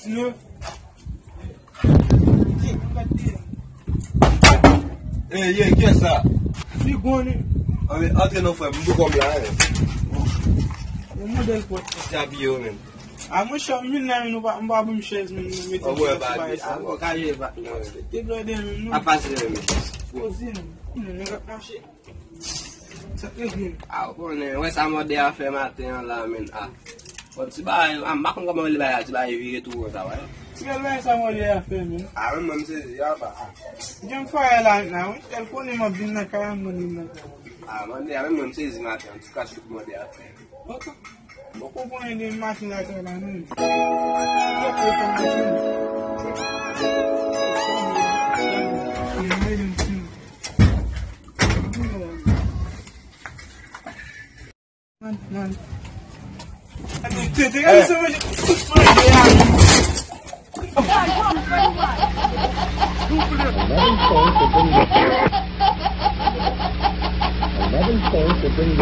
No. Ye, kè sa? Li goni. Ate nou fè, mbou kom la Mwen model pot. Si api yo men. Mwen shop min nan mba bim chez men. Mwen badi. Mwen kaye ba. Te blode men nou. Apase men. Pozin. Mwen gat manche. Sa ke gwen. Wè sa mwode a fè maten la men. Bon si ba, mbakon kama wè li ba si ba yi vire tou sa wè. Si el wè sa mwode a fè men. Men mwen se ya ba. Jem fwa lan nan. El koni mwa bin na kaya mwone nan. Men mwen se zi maten. Tou ka chuk mwode a fè. Ok. Boko kone di matin la kaya lan men. Yo kwe kan matin. Man. Te gani se mwen. Another phone to bring